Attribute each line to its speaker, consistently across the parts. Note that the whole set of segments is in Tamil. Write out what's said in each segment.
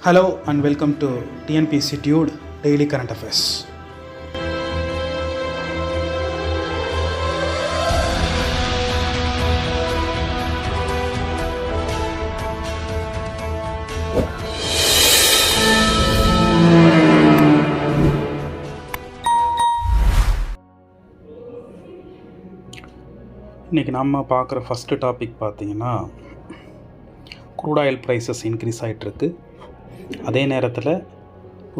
Speaker 1: Hello and welcome to TNPC Tude Daily Current Affairs. இன்றைக்கி நம்ம பார்க்குற ஃபஸ்ட்டு டாபிக் பார்த்திங்கன்னா க்ரூட் ஆயில் ப்ரைஸஸ் இன்க்ரீஸ் ஆகிட்டுருக்கு. அதே நேரத்தில்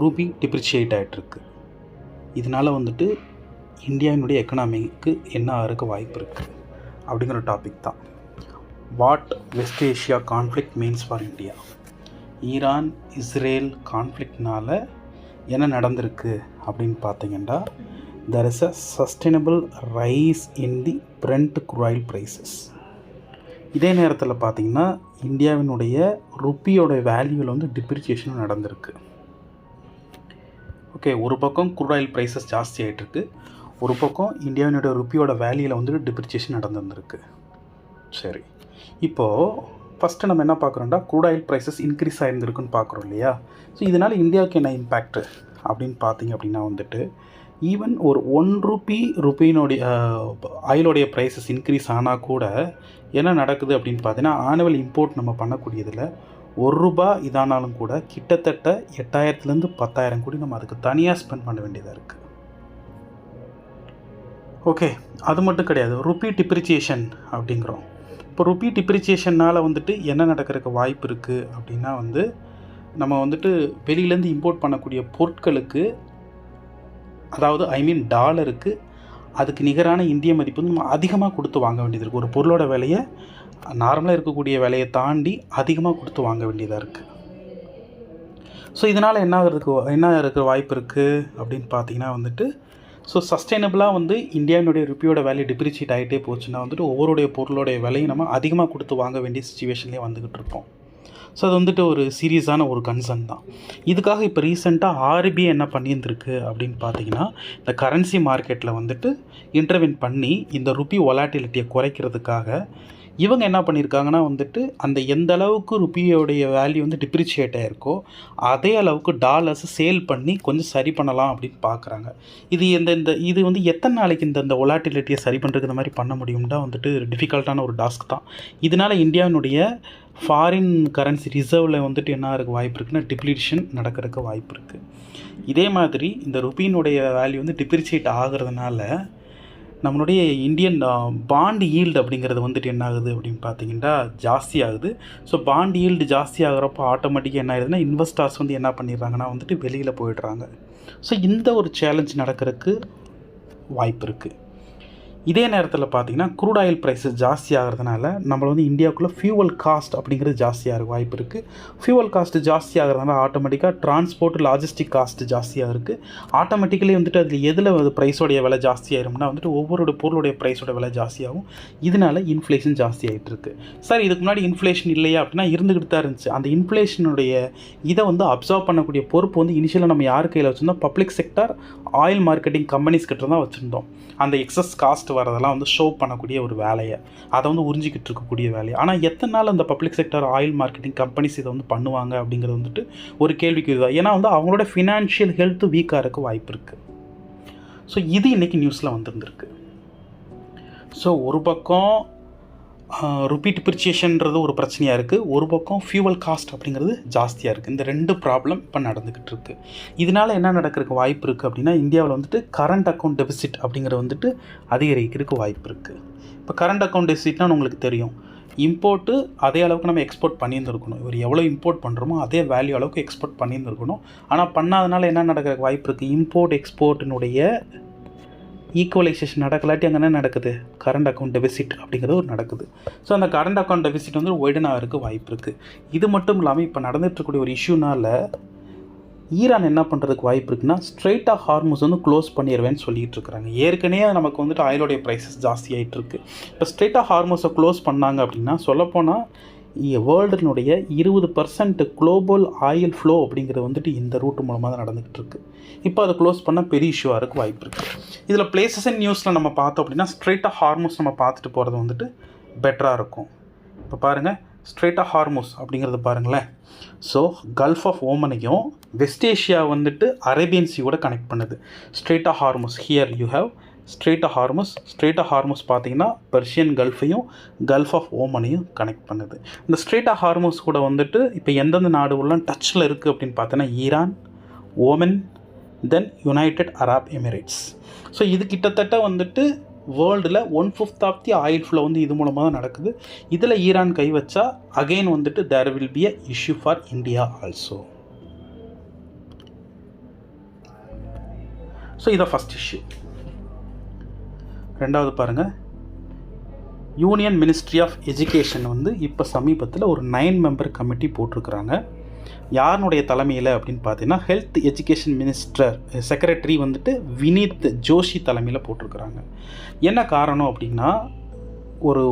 Speaker 1: ரூபி டிப்ரிஷியேட் ஆகிட்டுருக்கு. இதனால் இந்தியாவினுடைய எக்கனாமிக்கு என்ன ஆகிறதுக்கு வாய்ப்பு இருக்குது அப்படிங்கிற டாபிக் தான். What west Asia conflict means for India. Iran Israel கான்ஃப்ளிக்ட்னால் என்ன நடந்திருக்கு அப்படின்னு பார்த்தீங்கன்னா, there is a sustainable rise in the Brent crude oil prices. இதே நேரத்தில் பார்த்திங்கன்னா இந்தியாவினுடைய ருப்பியோட வேல்யூவில் டிப்ரிசியேஷனும் நடந்திருக்கு. ஓகே, ஒரு பக்கம் க்ரூட் ஆயில் ப்ரைஸஸ் ஜாஸ்தி ஆகிட்டுருக்கு, ஒரு பக்கம் இந்தியாவினுடைய ருப்பியோட வேல்யூவில் டிப்ரிசியேஷன் நடந்துருக்கு. சரி, இப்போது ஃபஸ்ட்டு நம்ம என்ன பார்க்குறோம்னா, க்ரூட் ஆயில் ப்ரைஸஸ் இன்க்ரீஸ் ஆகிருந்துருக்குன்னு பார்க்குறோம் இல்லையா. ஸோ இதனால் இந்தியாவுக்கு என்ன இம்பேக்ட் அப்படின்னு பார்த்தீங்க அப்படின்னா ஈவன் ஒரு ருப்பியினுடைய ஆயிலோடைய ப்ரைஸஸ் இன்க்ரீஸ் ஆனால் கூட என்ன நடக்குது அப்படின்னு பார்த்தீங்கன்னா, ஆனுவல் இம்போர்ட் நம்ம பண்ணக்கூடியதில் ₹1 இதானாலும் கூட கிட்டத்தட்ட 8,000 to 10,000 கோடி நம்ம அதுக்கு தனியாக ஸ்பெண்ட் பண்ண வேண்டியதாக இருக்குது. ஓகே, அது மட்டும் கிடையாது, ருப்பி டிப்ரிசியேஷன் அப்படிங்கிறோம். இப்போ ருப்பி டிப்ரிசியேஷனால் என்ன நடக்கிறதுக்கு வாய்ப்பு இருக்குது அப்படின்னா நம்ம வெளியிலேருந்து இம்போர்ட் பண்ணக்கூடிய பொருட்களுக்கு, அதாவது டாலருக்கு அதுக்கு நிகரான இந்திய மதிப்பு நம்ம அதிகமாக கொடுத்து வாங்க வேண்டியது இருக்குது. ஒரு பொருளோட விலையை நார்மலாக இருக்கக்கூடிய விலையை தாண்டி அதிகமாக கொடுத்து வாங்க வேண்டியதாக இருக்குது. ஸோ இதனால் என்ன இருக்கிற வாய்ப்பு இருக்குது அப்படின்னு பார்த்தீங்கன்னா ஸோ சஸ்டைனபிளாக இந்தியாவினுடைய ருப்பியோட வேல்யூ டிப்ரிஷியேட் ஆகிட்டே போச்சுன்னா ஒவ்வொருடைய பொருளோடைய விலையை நம்ம அதிகமாக கொடுத்து வாங்க வேண்டிய சிச்சுவேஷன்லேயே வந்துக்கிட்டு இருப்போம். ஸோ அது ஒரு சீரியஸான ஒரு கன்சர்ன் தான். இதுக்காக இப்போ ரீசெண்டாக RBI என்ன பண்ணியிருந்திருக்கு அப்படின்னு பார்த்தீங்கன்னா, இந்த கரன்சி மார்க்கெட்டில் இன்டர்வென் பண்ணி இந்த ருப்பி வொலாட்டிலிட்டியை குறைக்கிறதுக்காக இவங்க என்ன பண்ணியிருக்காங்கன்னா அந்த எந்த அளவுக்கு ருப்பியோடைய வேல்யூ டிப்ரிஷியேட் ஆகிருக்கோ அதே அளவுக்கு டாலர்ஸ் சேல் பண்ணி கொஞ்சம் சரி பண்ணலாம் அப்படின்னு பார்க்குறாங்க. இது எத்தனை நாளைக்கு இந்த வொலாட்டிலிட்டியை சரி பண்ணுறதுக்கு இந்த மாதிரி பண்ண முடியும்னா டிஃபிகல்ட்டான ஒரு டாஸ்க் தான். இதனால் இந்தியாவினுடைய ஃபாரின் கரன்சி ரிசர்வில் என்ன இருக்க வாய்ப்பு இருக்குன்னா டிப்ளீஷன் நடக்கிறதுக்கு வாய்ப்பு இருக்குது. இதே மாதிரி இந்த ருப்பியினுடைய வேல்யூ டிப்ரிஷியேட் ஆகிறதுனால நம்மளுடைய இந்தியன் பாண்ட் ஈல்டு அப்படிங்கிறது என்ன ஆகுது அப்படின்னு பார்த்தீங்கன்னா ஜாஸ்தி ஆகுது. ஸோ பாண்ட் ஈல்டு ஜாஸ்தி ஆகிறப்போ ஆட்டோமேட்டிக்காக என்ன ஆகுதுன்னா இன்வெஸ்டர்ஸ் என்ன பண்ணிடுறாங்கன்னா வெளியில் போயிடுறாங்க. ஸோ இந்த ஒரு சேலஞ்ச் நடக்கிறதுக்கு வாய்ப்பு இருக்குது. இதே நேரத்தில் பார்த்தீங்கன்னா க்ரூட் ஆயில் ப்ரைஸஸ் ஜாஸ்தி ஆகிறதுனால நம்மள இந்தியாவுக்குள்ளே ஃபியூவல் காஸ்ட் அப்படிங்கிறது ஜாஸ்தியாக வாய்ப்பு இருக்குது. ஃபியூவல் காஸ்ட்டு ஜாஸ்தி ஆகிறதுனால ஆட்டோமேட்டிக்காக டிரான்ஸ்போர்ட் லாஜிஸ்டிக் காஸ்ட்டு ஜாஸ்தியாக இருக்குது. ஆட்டோமேட்டிக்கலி அதில் எதில் ப்ரைஸோடைய விலை ஜாஸ்தி ஆயிரும்னா ஒவ்வொரு பொருளுடைய ப்ரைஸோட விலை ஜாஸ்தியாகும். இதனால் இன்ஃப்ளேஷன் ஜாஸ்தி ஆகிட்டு இருக்குது. சார், இதுக்கு முன்னாடி இன்ஃப்ளேஷன் இல்லையா அப்படின்னா இருந்துக்கிட்டு தான் இருந்துச்சு. அந்த இன்ஃப்ளேஷனுடைய இதை அப்சர்வ் பண்ணக்கூடிய பொறுப்பு இனிஷியலாக நம்ம யார் கையில் வச்சுருந்தோம்? Public sector oil marketing companies கிட்ட தான் வச்சுருந்தோம். அந்த எக்ஸஸ் காஸ்ட் வரதெல்லாம் ஷோ பண்ணக்கூடிய ஒரு வேலையை, அதை உறிஞ்சிக்கிட்டு இருக்கக்கூடிய வேலையை. ஆனால் எத்தனை நாள் அந்த public sector oil marketing companies இதை பண்ணுவாங்க அப்படிங்கிறது ஒரு கேள்விக்கு இதுதான். ஏன்னா அவங்களோட ஃபினான்ஷியல் ஹெல்த் வீக்காக இருக்க வாய்ப்பு இருக்குது. ஸோ இது இன்றைக்கி நியூஸில் வந்துருந்துருக்கு. ஸோ ஒரு பக்கம் ருப்பி டிப்ரிசியேஷன்றது ஒரு பிரச்சனையாக இருக்குது, ஒரு பக்கம் ஃபியூவல் காஸ்ட் அப்படிங்கிறது ஜாஸ்தியாக இருக்குது. இந்த ரெண்டு ப்ராப்ளம் இப்போ நடந்துக்கிட்டு இருக்குது. இதனால் என்ன நடக்கிறதுக்கு வாய்ப்பு இருக்குது அப்படின்னா, இந்தியாவில் கரண்ட் அக்கௌண்ட் டெபிசிட் அப்படிங்கிறது அதிகரிக்கிறதுக்கு வாய்ப்பு இருக்குது. இப்போ கரண்ட் அக்கௌண்ட் டெபிசிட்னால் உங்களுக்கு தெரியும், இம்போர்ட்டு அதே அளவுக்கு நம்ம எக்ஸ்போர்ட் பண்ணியிருந்துருக்கணும். இவர் எவ்வளோ இம்போர்ட் பண்ணுறோமோ அதே வேல்யூ அளவுக்கு எக்ஸ்போர்ட் பண்ணியிருந்துருக்கணும். ஆனால் பண்ணாதனால என்ன நடக்கிறதுக்கு வாய்ப்பு இருக்குது? இம்போர்ட் எக்ஸ்போர்ட்டினுடைய ஈக்குவலைசேஷன் நடக்கலாட்டி அங்கே என்ன நடக்குது? கரண்ட் அக்கௌண்ட் டெபிசிட் அப்படிங்கிறது நடக்குது. ஸோ அந்த கரண்ட் அக்கௌண்ட் டெபிசிட் ஒய்டன் ஆகிறதுக்கு வாய்ப்பு இருக்குது. இது மட்டும் இல்லாமல் இப்போ நடந்துகிட்ருக்கூடிய ஒரு இஷ்யூனால் ஈரான் என்ன பண்ணுறதுக்கு வாய்ப்பு இருக்குன்னா, ஸ்ட்ரெயிட்டாக ஹார்முஸ் க்ளோஸ் பண்ணிடுவேன்னு சொல்லிகிட்டு இருக்கிறாங்க. ஏற்கனவே நமக்கு ஆயிலோடைய ப்ரைஸஸ் ஜாஸ்தி ஆகிட்டு இருக்குது. இப்போ ஸ்ட்ரெயிட்டாக ஹார்முஸை க்ளோஸ் பண்ணாங்க அப்படின்னா சொல்லப்போனால் வேர்ல்டினுடைய 20% குளோபல் ஆயில் ஃப்ளோ அப்படிங்கிறது இந்த ரூட் மூலமாக தான் நடந்துகிட்டு இருக்குது. இப்போ அதை க்ளோஸ் பண்ணால் பெரிய இஷ்யூவாக இருக்க வாய்ப்பு இருக்குது. இதில் பிளேசஸ் அண்ட் நியூஸில் நம்ம பார்த்தோம் அப்படின்னா ஸ்ட்ரெயிட்டாக ஹார்முஸ் நம்ம பார்த்துட்டு போகிறது பெட்டராக இருக்கும். இப்போ பாருங்கள், ஸ்ட்ரெயிட் ஆஃப் ஹார்மோஸ் அப்படிங்கிறது பாருங்களேன். ஸோ கல்ஃப் ஆஃப் ஓமனையும் வெஸ்ட் ஏஷியா வந்துட்டு அரேபியன் சீயோட கனெக்ட் பண்ணுது. Strait of Hormuz, here you have strait of Hormuz. Strait of Hormuz பார்த்தீங்கன்னா பெர்ஷியன் கல்ஃபையும் கல்ஃப் ஆஃப் ஓமனையும் கனெக்ட் பண்ணுது. இந்த ஸ்ட்ரெயிட் ஆஃப் ஹார்மோஸ் கூட வந்துட்டு இப்போ எந்தெந்த நாடுகள்லாம் டச்சில் இருக்குது அப்படின்னு பார்த்தோன்னா ஈரான், ஓமன், தென் யுனைடெட் அரப் எமிரேட்ஸ். ஸோ இது கிட்டத்தட்ட வந்துட்டு வேர்ல்டில் 1/5 ஆஃப் தி ஆயில் ஃப்ளோ வந்து இது மூலமாக தான் நடக்குது. இதில் ஈரான் கை வச்சா அகெயின் வந்துட்டு there will be a issue for India also. So இதை ஃபஸ்ட் இஷ்யூ. ரெண்டாவது பாருங்கள், யூனியன் மினிஸ்ட்ரி ஆஃப் எஜுகேஷன் வந்து இப்போ சமீபத்தில் ஒரு 9 மெம்பர் கமிட்டி போட்டிருக்கிறாங்க. யாருடைய தலைமையில் அப்படின்னு பார்த்தீங்கன்னா ஹெல்த் எஜுகேஷன் மினிஸ்டர் செக்ரட்டரி வந்துட்டு வினீத் ஜோஷி தலைமையில் போட்டிருக்கிறாங்க. என்ன காரணம் அப்படின்னா, ஒரு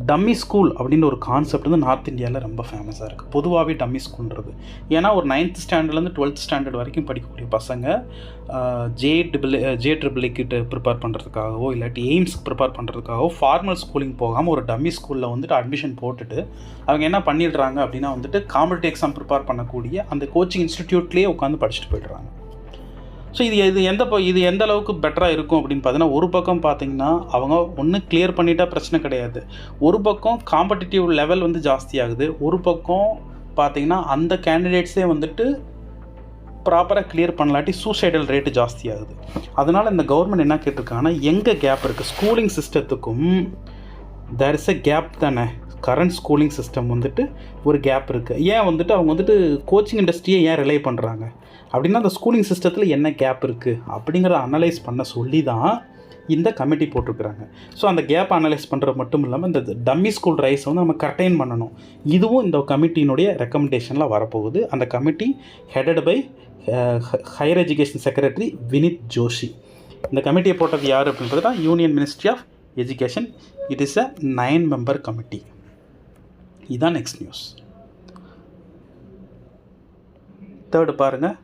Speaker 1: டம்மி ஸ்கூல் அப்படின்னு ஒரு கான்செப்ட் வந்து நார்த் இந்தியாவில் ரொம்ப ஃபேமஸாக இருக்குது. பொதுவாகவே டம்மி ஸ்கூல்ன்றது ஏன்னா ஒரு 9th ஸ்டாண்டர்ட்லேருந்து 12th ஸ்டாண்டர்ட் வரைக்கும் படிக்கக்கூடிய பசங்க JEE ப்ரிப்பேர் பண்ணுறதுக்காகவோ இல்லாட்டி எய்ம்ஸ்க்கு ப்ரிப்பேர் பண்ணுறதுக்காகவோ ஃபார்மல் ஸ்கூலிங் போகாமல் ஒரு டம்மி ஸ்கூலில் வந்துட்டு அட்மிஷன் போட்டுட்டு அவங்க என்ன பண்ணிடுறாங்க அப்படின்னா வந்துட்டு காம்படிட்டிவ் எக்ஸாம் ப்ரிப்பேர் பண்ணக்கூடிய அந்த கோச்சிங் இன்ஸ்டிடியூட்லேயே உட்காந்து படிச்சுட்டு போய்ட்றாங்க. ஸோ இது எந்த அளவுக்கு பெட்டராக இருக்கும் அப்படின்னு பார்த்தீங்கன்னா, ஒரு பக்கம் பார்த்தீங்கன்னா அவங்க ஒன்று கிளியர் பண்ணிட்டா பிரச்சனை கிடையாது, ஒரு பக்கம் காம்படிட்டிவ் லெவல் வந்து ஜாஸ்தியாகுது, ஒரு பக்கம் பார்த்தீங்கன்னா அந்த கேண்டிடேட்ஸே வந்துட்டு ப்ராப்பராக கிளியர் பண்ணலாட்டி சூசைடல் ரேட்டு ஜாஸ்தியாகுது. அதனால் இந்த கவர்மெண்ட் என்ன கேட்டிருக்காங்கன்னா, எங்கே கேப் இருக்குது ஸ்கூலிங் சிஸ்டத்துக்கும் தேர் இஸ் எ கேப் தானே. கரண்ட் ஸ்கூலிங் சிஸ்டம் வந்துட்டு ஒரு கேப் இருக்குது. ஏன் வந்துட்டு அவங்க வந்துட்டு கோச்சிங் இண்டஸ்ட்ரியை ஏன் ரிலை பண்ணுறாங்க அப்படின்னா, அந்த ஸ்கூலிங் சிஸ்டத்தில் என்ன கேப் இருக்குது அப்படிங்கிறத அனலைஸ் பண்ண சொல்லி தான் இந்த கமிட்டி போட்டிருக்கிறாங்க. ஸோ அந்த கேப் அனலைஸ் பண்ணுறது மட்டும் இல்லாமல் இந்த டம்மி ஸ்கூல் ரைஸை வந்து நம்ம கர்டைன் பண்ணணும். இதுவும் இந்த கமிட்டியினுடைய ரெக்கமெண்டேஷனில் வரப்போகுது. அந்த committee headed by higher education secretary Vineet Joshi. இந்த கமிட்டியை போட்டது யார் அப்படின்றது தான் union ministry of education. It is a 9 member committee. இதுதான் நெக்ஸ்ட் நியூஸ். தேர்டு பாருங்கள்,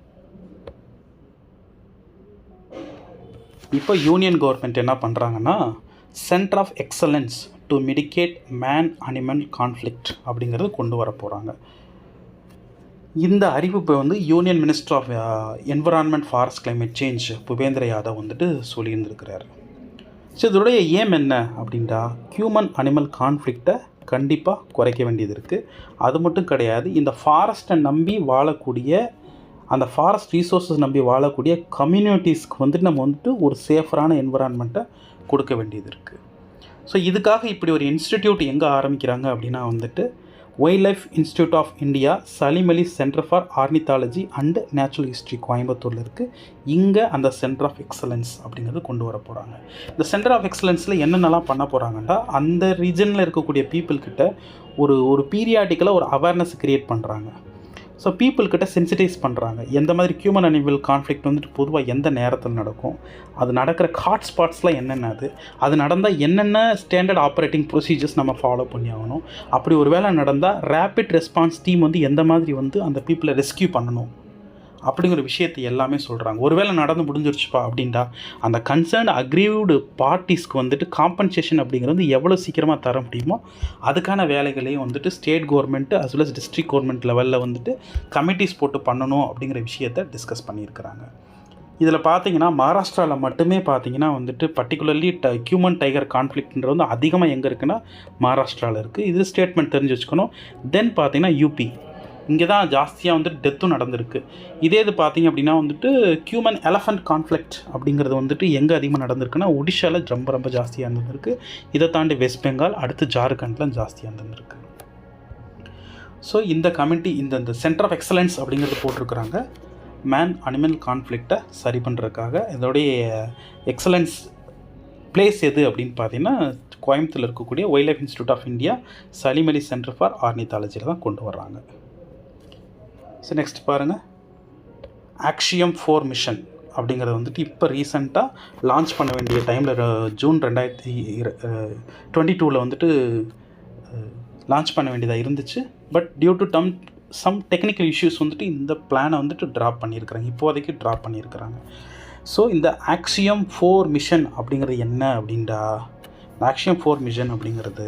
Speaker 1: இப்போ யூனியன் கவர்மெண்ட் என்ன பண்ணுறாங்கன்னா, centre of excellence to mitigate man animal conflict அப்படிங்கிறது கொண்டு வர போகிறாங்க. இந்த அறிவிப்பை வந்து union minister of environment forest climate change Bhupendra Yadav வந்துட்டு சொல்லியிருந்திருக்கிறார். ஸோ இதோடைய ஏம் என்ன அப்படின்ட்டா, ஹியூமன் அனிமல் கான்ஃப்ளிக்டை கண்டிப்பாக குறைக்க வேண்டியது இருக்குது. அது மட்டும் கிடையாது, இந்த ஃபாரஸ்ட்டை நம்பி வாழக்கூடிய அந்த ஃபாரஸ்ட் ரீசோர்ஸஸ் நம்பி வாழக்கூடிய கம்யூனிட்டிஸ்க்கு வந்துட்டு நம்ம வந்துட்டு ஒரு சேஃபரான என்விரான்மெண்ட்டை கொடுக்க வேண்டியது இருக்குது. ஸோ இதுக்காக இப்படி ஒரு இன்ஸ்டிடியூட் எங்கே ஆரம்பிக்கிறாங்க அப்படின்னா வந்துட்டு wild life institute of India, Salim Ali centre for ornithology and natural history கோயம்புத்தூரில் இருக்குது. இங்கே அந்த சென்டர் ஆஃப் எக்ஸலன்ஸ் அப்படிங்கிறது கொண்டு வர போகிறாங்க. இந்த சென்டர் ஆஃப் எக்ஸலன்ஸில் என்னென்னலாம் பண்ண போகிறாங்கன்னா, அந்த ரீஜனில் இருக்கக்கூடிய பீப்புள்கிட்ட ஒரு பீரியாடிக்கலாக ஒரு அவேர்னஸ் க்ரியேட் பண்ணுறாங்க. ஸோ பீப்புள்கிட்ட சென்சிடைஸ் பண்ணுறாங்க. எந்த மாதிரி ஹியூமன் அனிமல் கான்ஃப்ளிக்ட் வந்துட்டு பொதுவாக எந்த நேரத்தில் நடக்கும், அது நடக்கிற ஹாட் ஸ்பாட்ஸ்லாம் என்னென்ன, அது நடந்தால் என்னென்ன ஸ்டாண்டர்ட் ஆப்ரேட்டிங் ப்ரொசீஜர்ஸ் நம்ம ஃபாலோ பண்ணி ஆகணும், அப்படி ஒரு வேளை நடந்தால் ரேபிட் ரெஸ்பான்ஸ் டீம் வந்து எந்த மாதிரி வந்து அந்த பீப்புளை ரெஸ்கியூ பண்ணணும் அப்படிங்கிற விஷயத்தை எல்லாமே சொல்கிறாங்க. ஒருவேளை நடந்து முடிஞ்சிருச்சுப்பா அப்படின்ட்டா அந்த கன்சர்ன் அக்ரீவ்டு பார்ட்டிஸ்க்கு வந்துட்டு காம்பன்சேஷன் அப்படிங்கிறது எவ்வளோ சீக்கிரமாக தர முடியுமோ அதுக்கான வேலைகளையும் வந்துட்டு state government as well as district government லெவலில் வந்துட்டு கமிட்டிஸ் போட்டு பண்ணணும் அப்படிங்கிற விஷயத்தை டிஸ்கஸ் பண்ணியிருக்கிறாங்க. இதில் பார்த்தீங்கன்னா மகாராஷ்டிராவில் மட்டுமே பார்த்தீங்கன்னா வந்துட்டு பர்டிகுலர்லி ஹியூமன் டைகர் கான்ஃப்ளிக்ட்ன்றது வந்து அதிகமாக எங்கே இருக்குன்னா மகாராஷ்டிராவில் இருக்குது. இது ஸ்டேட்மெண்ட் தெரிஞ்சு வச்சுக்கணும். தென் பார்த்தீங்கன்னா யூபி, இங்கே தான் ஜாஸ்தியாக வந்துட்டு டெத்தும் நடந்திருக்கு. இதே இது பார்த்திங்க அப்படின்னா வந்துட்டு ஹியூமன் எலஃபண்ட் கான்ஃப்ளிக்ட் அப்படிங்கிறது வந்துட்டு எங்கே அதிகமாக நடந்திருக்குன்னா ஒடிஷாவில் ரொம்ப ஜாஸ்தியாக இருந்திருக்கு. இதை தாண்டி வெஸ்ட் பெங்கால், அடுத்து ஜார்க்கண்டில் ஜாஸ்தியாக இருந்திருக்கு. ஸோ இந்த கமிட்டி இந்த சென்டர் ஆஃப் எக்ஸலன்ஸ் அப்படிங்கிறது போட்டிருக்கிறாங்க மேன் அனிமல் கான்ஃப்ளிக்டை சரி பண்ணுறதுக்காக. இதோடைய எக்ஸலன்ஸ் பிளேஸ் எது அப்படின்னு பார்த்தீங்கன்னா கோயம்புத்தூரில் இருக்கக்கூடிய wild life institute of India, Salim Ali centre for ஆர்னித்தாலஜியில் தான் கொண்டு வர்றாங்க. ஸோ நெக்ஸ்ட் பாருங்கள், ஆக்ஷியம் 4 மிஷன் அப்படிங்கிறது வந்துட்டு இப்போ ரீசெண்டாக லான்ச் பண்ண வேண்டிய டைமில் ஜூன் 2022 வந்துட்டு லான்ச் பண்ண வேண்டியதாக இருந்துச்சு. But due to some technical issues வந்துட்டு இந்த பிளானை வந்துட்டு ட்ராப் பண்ணியிருக்கிறாங்க, இப்போதைக்கு ட்ராப் பண்ணியிருக்கிறாங்க. ஸோ இந்த ஆக்ஷியம் 4 மிஷன் அப்படிங்கிறது என்ன அப்படின்டா, ஆக்ஷியம் 4 மிஷன் அப்படிங்கிறது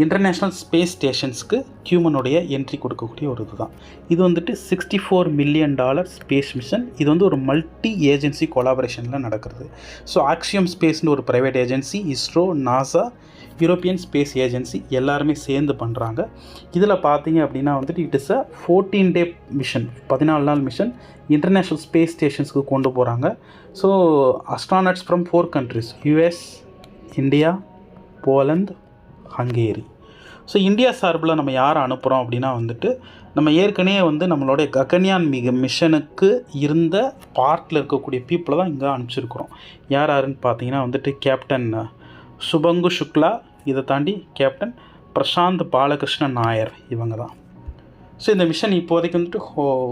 Speaker 1: இன்டர்நேஷ்னல் ஸ்பேஸ் ஸ்டேஷன்ஸ்க்கு ஹியூமனுடைய என்ட்ரி கொடுக்கக்கூடிய ஒரு இதுதான். இது வந்துட்டு $64 மில்லியன் ஸ்பேஸ் மிஷன். இது வந்து ஒரு மல்டி ஏஜென்சி கொலாபரேஷனில் நடக்கிறது. ஸோ ஆக்சியம் ஸ்பேஸ்னு ஒரு private agency, ISRO, NASA, European space agency எல்லாருமே சேர்ந்து பண்ணுறாங்க. இதில் பார்த்தீங்க அப்படின்னா வந்துட்டு it is a 14-day mission, 14 நாள் மிஷன் இன்டர்நேஷ்னல் ஸ்பேஸ் ஸ்டேஷன்ஸ்க்கு கொண்டு போகிறாங்க. So astronauts from 4 countries, US, India, Poland, Hungary. So India சார்பில் நம்ம யாரை அனுப்புகிறோம் அப்படின்னா வந்துட்டு நம்ம ஏற்கனவே வந்து நம்மளுடைய ககன்யான் மிஷனுக்கு இருந்த பார்ட்டில் இருக்கக்கூடிய பீப்புளை தான் இங்கே அனுப்பிச்சிருக்கிறோம். யாருன்னு பார்த்தீங்கன்னா வந்துட்டு கேப்டன் சுபங்கு சுக்லா, இதை தாண்டி கேப்டன் பிரசாந்த் பாலகிருஷ்ணன் நாயர், இவங்க தான். ஸோ இந்த மிஷன் இப்போதைக்கு வந்துட்டு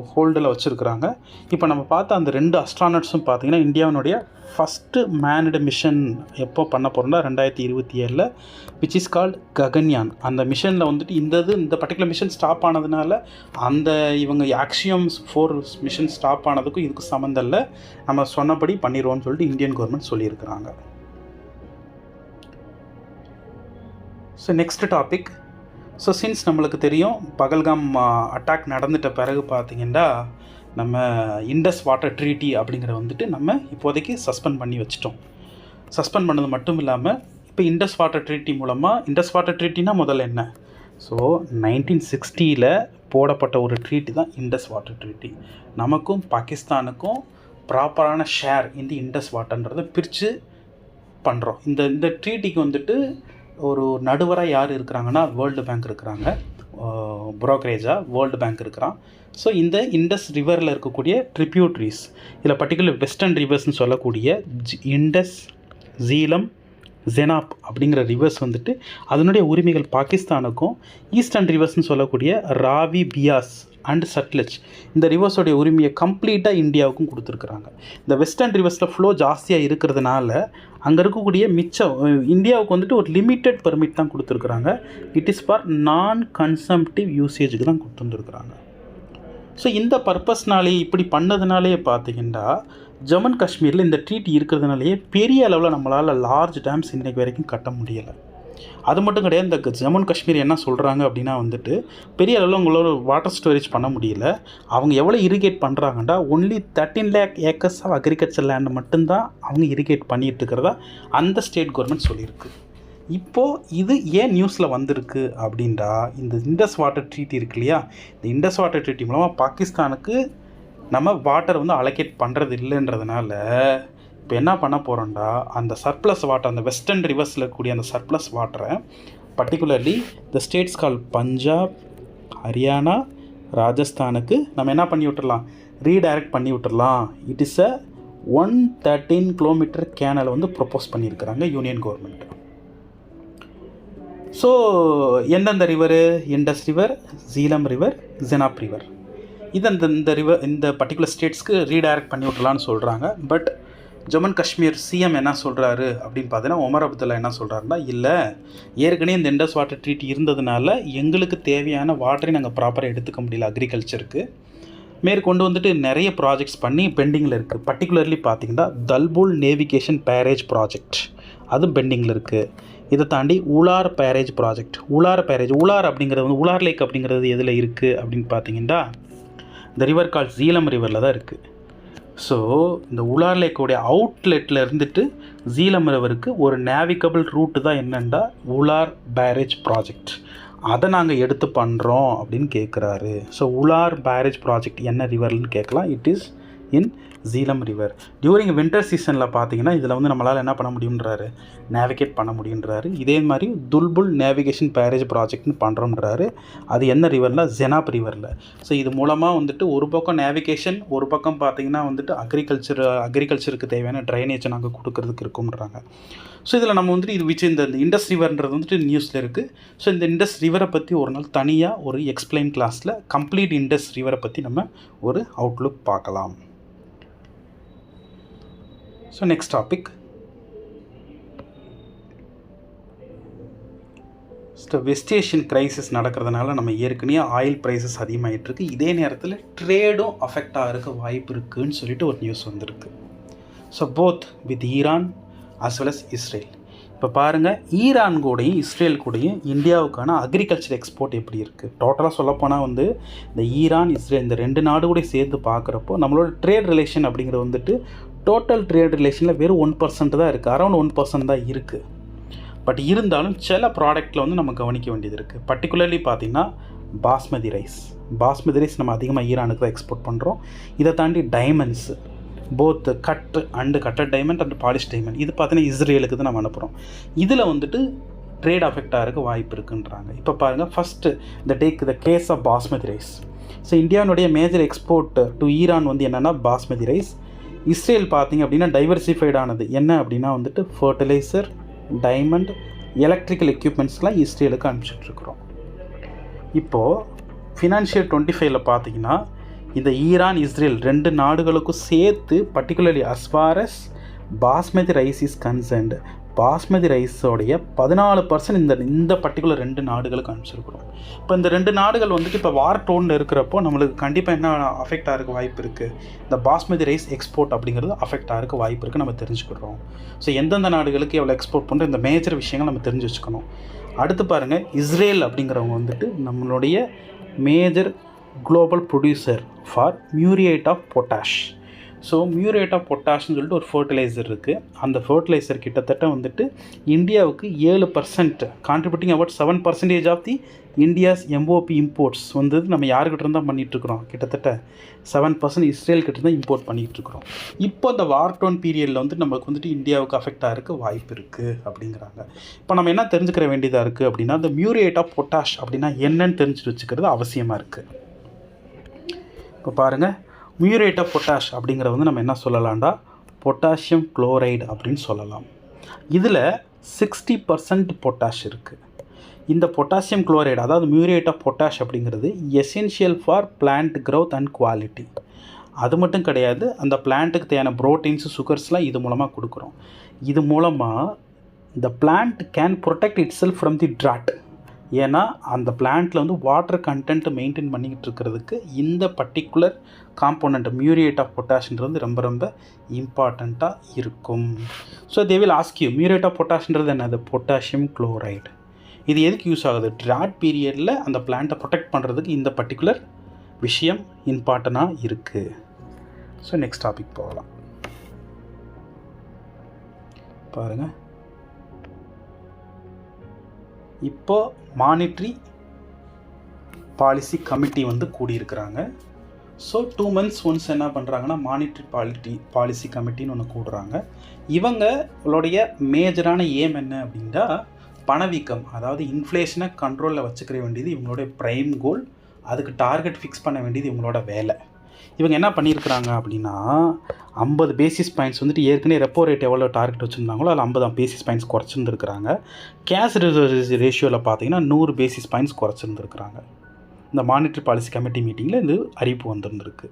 Speaker 1: ஹோல்டில் வச்சுருக்குறாங்க. இப்போ நம்ம பார்த்த அந்த 2 அஸ்ட்ரானட்ஸும் பார்த்திங்கன்னா இந்தியாவினுடைய ஃபஸ்ட்டு மேன்டு மிஷன் எப்போ பண்ண போகிறோம்னா 2027 விச் இஸ் கால்ட் ககன்யான். அந்த மிஷனில் வந்துட்டு இந்த பர்டிகுலர் மிஷன் ஸ்டாப் ஆனதுனால அந்த இவங்க ஆக்சியம் 4 மிஷன் ஸ்டாப் ஆனதுக்கும் இதுக்கும் சம்மந்தம் இல்லை, நம்ம சொன்னபடி பண்ணிடுவோம்னு சொல்லிட்டு இந்தியன் கவர்மெண்ட் சொல்லியிருக்கிறாங்க. So next topic. So since நம்மளுக்கு தெரியும் பகல்காம் அட்டாக் நடந்துட்ட பிறகு பார்த்திங்கன்னா நம்ம இண்டஸ் வாட்டர் ட்ரீட்டி அப்படிங்கிற வந்துட்டு நம்ம இப்போதைக்கு சஸ்பெண்ட் பண்ணி வச்சிட்டோம். சஸ்பெண்ட் பண்ணது மட்டும் இல்லாமல் இப்போ இண்டஸ் வாட்டர் ட்ரீட்டி மூலமாக, இண்டஸ் வாட்டர் ட்ரீட்டினா முதல்ல என்ன, ஸோ 1960 போடப்பட்ட ஒரு ட்ரீட்டி தான் இண்டஸ் வாட்டர் ட்ரீட்டி. நமக்கும் பாகிஸ்தானுக்கும் ப்ராப்பரான ஷேர் இந்த இண்டஸ் வாட்டர்ன்றதை பிரித்து பண்ணுறோம். இந்த ட்ரீட்டிக்கு வந்துட்டு ஒரு நடுவராக யார் இருக்கிறாங்கன்னா வேர்ல்டு பேங்க் இருக்கிறாங்க, புரோக்கரேஜாக வேர்ல்டு பேங்க் இருக்கிறான். ஸோ இந்த இண்டஸ் ரிவரில் இருக்கக்கூடிய ட்ரிபியூட்ரிஸ், இதில் பர்டிகுலர் வெஸ்டர்ன் ரிவர்ஸ்னு சொல்லக்கூடிய இண்டஸ், ஜீலம், ஜெனாப் அப்படிங்கிற ரிவர்ஸ் வந்துட்டு அதனுடைய உரிமைகள் பாகிஸ்தானுக்கும், ஈஸ்டர்ன் ரிவர்ஸ்னு சொல்லக்கூடிய ராவி, பியாஸ் அண்ட் சட்லஜ் இந்த ரிவர்ஸோடைய உரிமையை கம்ப்ளீட்டாக இந்தியாவுக்கும் கொடுத்துருக்குறாங்க. இந்த வெஸ்டர்ன் ரிவர்ஸில் ஃப்ளோ ஜாஸ்தியாக இருக்கிறதுனால அங்கே இருக்கக்கூடிய மிச்சம் இந்தியாவுக்கு வந்துட்டு ஒரு லிமிட்டட் பெர்மிட் தான் கொடுத்துருக்குறாங்க. இட் இஸ் ஃபார் நான் கன்சம்ப்டிவ் யூசேஜுக்கு தான் கொடுத்துருக்குறாங்க. ஸோ இந்த பர்பஸ்னாலே இப்படி பண்ணதுனாலே பார்த்திங்கன்னா ஜம்மு அண்ட் காஷ்மீரில் இந்த ட்ரீட்டி இருக்கிறதுனாலேயே பெரிய அளவில் நம்மளால் லார்ஜ் டேம்ஸ் இன்றைக்கு வரைக்கும் கட்ட முடியலை. அது மட்டும் கிடையாது, இந்த ஜம்மு அண்ட் காஷ்மீர் என்ன சொல்கிறாங்க அப்படின்னா வந்துட்டு பெரிய அளவில் உங்களோட வாட்டர் ஸ்டோரேஜ் பண்ண முடியல. அவங்க எவ்வளோ இரிகேட் பண்ணுறாங்கன்னா only 13 lakh acres of agriculture லேண்டை மட்டும்தான் அவங்க இரிகேட் பண்ணிகிட்டு இருக்கிறதா அந்த ஸ்டேட் கவர்மெண்ட் சொல்லியிருக்கு. இப்போது இது ஏன் நியூஸில் வந்திருக்கு அப்படின்டா, இந்த இண்டஸ் வாட்டர் ட்ரீட்டி இருக்கு இல்லையா, இந்த இண்டஸ் வாட்டர் ட்ரீட்டி மூலமாக பாகிஸ்தானுக்கு நம்ம வாட்டர் வந்து அலோகேட் பண்ணுறது இல்லைன்றதுனால இப்போ என்ன பண்ண போகிறோம்டா, அந்த சர்ப்ளஸ் வாட்டர், அந்த வெஸ்டர்ன் ரிவர்ஸில் இருக்கக்கூடிய அந்த சர்ப்ளஸ் வாட்டரை particularly the states call Punjab, Haryana, ராஜஸ்தானுக்கு நம்ம என்ன பண்ணி விட்டுறலாம், ரீடைரக்ட் பண்ணி விட்டுறலாம். இட் இஸ் அ 113 கிலோமீட்டர் கேனலை வந்து ப்ரொப்போஸ் பண்ணியிருக்கிறாங்க யூனியன் கவர்மெண்ட். ஸோ எந்தெந்த river, Indus river, Jhelum river, Chenab river, இது இந்த ரிவர் இந்த பர்டிகுலர் ஸ்டேட்ஸ்க்கு ரீடைரக்ட் பண்ணி விட்டுலான்னு சொல்கிறாங்க. But Jammu and Kashmir CM என்ன சொல்கிறாரு அப்படின்னு பார்த்தீங்கன்னா, ஒமர் அப்துல்லா என்ன சொல்கிறாருன்னா, இல்லை ஏற்கனவே இந்த இண்டஸ் வாட்டர் ட்ரீட்டி இருந்ததுனால எங்களுக்கு தேவையான வாட்டரை நாங்கள் ப்ராப்பராக எடுத்துக்க முடியல அக்ரிகல்ச்சருக்கு. மேற்கொண்டு வந்துட்டு நிறைய ப்ராஜெக்ட்ஸ் பண்ணி பெண்டிங்கில் இருக்குது. பர்டிகுலர்லி பார்த்திங்கன்னா தல்புல் நேவிகேஷன் பேரேஜ் ப்ராஜெக்ட் அது பெண்டிங்கில் இருக்குது. இதை தாண்டி உலார் பேரேஜ் ப்ராஜெக்ட், உலார் அப்படிங்கிறது வந்து உலார் லேக் அப்படிங்கிறது எதில் இருக்குது அப்படின்னு பார்த்தீங்கன்னா இந்த ரிவர் கால் ஜீலம் ரிவரில் தான் இருக்குது. ஸோ இந்த உலார் லேக்கோடைய அவுட்லெட்டில் இருந்துட்டு ஜீலம் ரிவருக்கு ஒரு நேவிகபிள் ரூட்டு தான் என்னென்னா உலார் பேரேஜ் ப்ராஜெக்ட். அதை நாங்கள் எடுத்து பண்ணுறோம் அப்படின்னு கேட்குறாரு. ஸோ உலார் பேரேஜ் ப்ராஜெக்ட் என்ன ரிவர்னு கேட்கலாம். It is in Jhelum river. During winter சீசனில் பார்த்தீங்கன்னா இதில் வந்து நம்மளால் என்ன பண்ண முடியுன்றாரு, நேவிகேட் பண்ண முடியுன்றாரு. இதே மாதிரி துல்புல் நேவிகேஷன் பேரேஜ் ப்ராஜெக்ட்னு பண்ணுறோன்றாரு. அது என்ன ரிவரில், ஜெனாப் ரிவரில். ஸோ இது மூலமாக வந்துட்டு ஒரு பக்கம் நேவிகேஷன், ஒரு பக்கம் பார்த்திங்கன்னா வந்துட்டு அக்ரிகல்ச்சருக்கு தேவையான ட்ரைனேஜை நாங்கள் கொடுக்கறதுக்கு இருக்கும்ன்றாங்க. ஸோ இதில் நம்ம வந்துட்டு இது இந்த இண்டஸ் ரிவர்ன்றது வந்துட்டு நியூஸில் இருக்குது. ஸோ இந்த இண்டஸ் ரிவரை பற்றி ஒரு நாள் தனியாக ஒரு எக்ஸ்பிளைன் கிளாஸில் கம்ப்ளீட் இண்டஸ் ரிவரை பற்றி நம்ம ஒரு அவுட்லுக் பார்க்கலாம். So next topic, west Asian crisis நடக்கிறதுனால நம்ம ஏற்கனவே ஆயில் ப்ரைஸஸ் அதிகமாகிட்டுருக்கு. இதே நேரத்தில் ட்ரேடும் அஃபெக்ட் ஆகிறதுக்கு வாய்ப்பு இருக்குதுன்னு சொல்லிட்டு ஒரு நியூஸ் வந்திருக்கு. So both with Iran as well as Israel. இப்போ பாருங்கள், ஈரான் கூடயும் இஸ்ரேல் கூடயும் இந்தியாவுக்கான அக்ரிகல்ச்சர் எக்ஸ்போர்ட் எப்படி இருக்குது. டோட்டலாக சொல்லப்போனால் வந்து இந்த ஈரான் இஸ்ரேல் இந்த 2 நாடு கூட சேர்த்து பார்க்குறப்போ நம்மளோட ட்ரேட் ரிலேஷன் அப்படிங்கிறது வந்துட்டு டோட்டல் ட்ரேட் ரிலேஷனில் வெறும் 1% தான் இருக்குது, அரௌண்ட் 1% தான் இருக்குது. பட் இருந்தாலும் சில ப்ராடக்ட்டில் வந்து நம்ம கவனிக்க வேண்டியது இருக்குது. பர்டிகுலர்லி பார்த்திங்கன்னா பாஸ்மதி ரைஸ் நம்ம அதிகமாக ஈரானுக்கு தான் எக்ஸ்போர்ட் பண்ணுறோம். இதை தாண்டி diamonds, both cutted diamond and polish diamond, இது பார்த்தீங்கன்னா இஸ்ரேலுக்கு தான் நம்ம அனுப்புகிறோம். இதில் வந்துட்டு ட்ரேட் அஃபெக்ட் ஆகிறதுக்கு வாய்ப்பு இருக்குன்றாங்க. இப்போ பாருங்கள், first the case of basmati rice. So இந்தியாவுடைய மேஜர் எக்ஸ்போர்ட் டு ஈரான் வந்து என்னென்னா பாஸ்மதி ரைஸ். இஸ்ரேல் பார்த்திங்க அப்படின்னா டைவர்சிஃபைடானது என்ன அப்படின்னா வந்துட்டு ஃபர்டிலைசர், டைமண்ட், எலக்ட்ரிக்கல் எக்யூப்மெண்ட்ஸ்லாம் இஸ்ரேலுக்கு அனுப்பிச்சிட்ருக்குறோம். இப்போது ஃபினான்ஷியல் 25 பார்த்திங்கன்னா இந்த ஈரான் இஸ்ரேல் 2 நாடுகளுக்கும் சேர்த்து particularly as far as basmati rice is concerned, basmati ரைஸோடைய 14% இந்த பர்டிகுலர் 2 நாடுகளுக்கு அனுப்பிச்சிருக்கிறோம். இப்போ இந்த 2 நாடுகள் வந்துட்டு இப்போ வார் டோனில் இருக்கிறப்போ நம்மளுக்கு கண்டிப்பாக என்ன அஃபெக்ட் ஆகிறதுக்கு வாய்ப்பு இருக்குது, இந்த பாஸ்மதி ரைஸ் எக்ஸ்போர்ட் அப்படிங்கிறது அஃபெக்ட் ஆகிறதுக்கு வாய்ப்பு இருக்குது, நம்ம தெரிஞ்சுக்கிறோம். ஸோ எந்தெந்த நாடுகளுக்கு எவ்வளோ எக்ஸ்போர்ட் பண்ணுற இந்த மேஜர் விஷயங்கள் நம்ம தெரிஞ்சு வச்சுக்கணும். அடுத்து பாருங்கள், இஸ்ரேல் அப்படிங்கிறவங்க வந்துட்டு நம்மளுடைய major global producer for muriate of potash. So muriate of பொட்டாஷ்னு சொல்லிட்டு ஒரு ஃபர்டிலைசர் இருக்குது. அந்த ஃபர்டிலைசர் கிட்டத்தட்ட வந்துட்டு இந்தியாவுக்கு 7% contributing about 7% of the India's MOP imports வந்து நம்ம யாருக்கிட்ட இருந்தால் பண்ணிகிட்ருக்குறோம், கிட்டத்தட்ட 7% இஸ்ரேல் கிட்ட தான் இம்போர்ட் பண்ணிகிட்ருக்குறோம். இப்போ இந்த வார் டோன் பீரியடில் வந்து நமக்கு வந்துட்டு இந்தியாவுக்கு அஃபெக்ட் ஆகிறதுக்கு வாய்ப்பு இருக்குது அப்படிங்கிறாங்க. இப்போ நம்ம என்ன தெரிஞ்சுக்கிற வேண்டியதாக இருக்குது அப்படின்னா, இந்த மியூரியேட் ஆஃப் பொட்டாஷ் அப்படின்னா என்னன்னு தெரிஞ்சுட்டு வச்சுக்கிறது அவசியமாக இருக்குது. இப்போ பாருங்கள், மியூரேட் ஆஃப் பொட்டாஷ் அப்படிங்கிறத வந்து நம்ம என்ன சொல்லலாம்டா, பொட்டாசியம் குளோரைடு அப்படின்னு சொல்லலாம். இதில் 60% பொட்டாஷ் இருக்குது. இந்த பொட்டாசியம் குளோரைடு, அதாவது மியூரேட் ஆஃப் பொட்டாஷ் அப்படிங்கிறது essential for plant growth and quality. அது மட்டும் கிடையாது, அந்த பிளான்ட்டுக்கு தேவையான ப்ரோட்டீன்ஸ், சுகர்ஸ்லாம் இது மூலமாக கொடுக்குறோம். இது மூலமாக இந்த plant can protect itself from the drought. ஏன்னா அந்த பிளான்ட்டில் வந்து வாட்டர் கண்டென்ட்டு மெயின்டைன் பண்ணிக்கிட்டு இருக்கிறதுக்கு இந்த பர்டிகுலர் காம்போனண்ட் மியூரியேட் ஆஃப் பொட்டாஷ்ன்றது ரொம்ப ரொம்ப இம்பார்ட்டண்ட்டாக இருக்கும். So they will ask you, muriate of பொட்டாஷ்ன்றது என்னது, பொட்டாசியம் குளோரைடு. இது எதுக்கு யூஸ் ஆகுது, ட்ராட் பீரியடில் அந்த பிளான்ட்டை ப்ரொடெக்ட் பண்ணுறதுக்கு இந்த பர்டிகுலர் விஷயம் இம்பார்ட்டண்ட்டாக இருக்குது. ஸோ நெக்ஸ்ட் டாபிக் போகலாம். பாருங்கள், இப்போ மானிட்ரி பாலிசி கமிட்டி வந்து கூடியிருக்கிறாங்க. ஸோ 2 months ஒன்ஸ் என்ன பண்ணுறாங்கன்னா மானிட்ரி பாலிசி கமிட்டின்னு ஒன்று கூடுறாங்க. இவங்களுடைய மேஜரான ஏம் என்ன அப்படின்னா பணவீக்கம், அதாவது இன்ஃப்ளேஷனை கண்ட்ரோலில் வச்சுக்கிற வேண்டியது இவங்களுடைய ப்ரைம் கோல். அதுக்கு டார்கெட் ஃபிக்ஸ் பண்ண வேண்டியது இவங்களோட வேலை. இவங்க என்ன பண்ணியிருக்கிறாங்க அப்படின்னா 50 பேசிஸ் பாயிண்ட்ஸ் வந்துட்டு ஏற்கனவே ரெப்போ ரேட் எவ்வளோ டார்கெட் வச்சுருந்தாங்களோ அதில் 50 பேசிஸ் பாயிண்ட்ஸ் குறைச்சிருந்துருக்குறாங்க. கேஷ் ரிசர்வ் ரேஷியோவில் பார்த்தீங்கன்னா 100 பேசிஸ் பாயிண்ட்ஸ் குறைச்சிருந்துருக்குறாங்க. இந்த மானிட்ரி பாலிசி கமிட்டி மீட்டிங்கில் இது அறிவிப்பு வந்திருந்துருக்கு.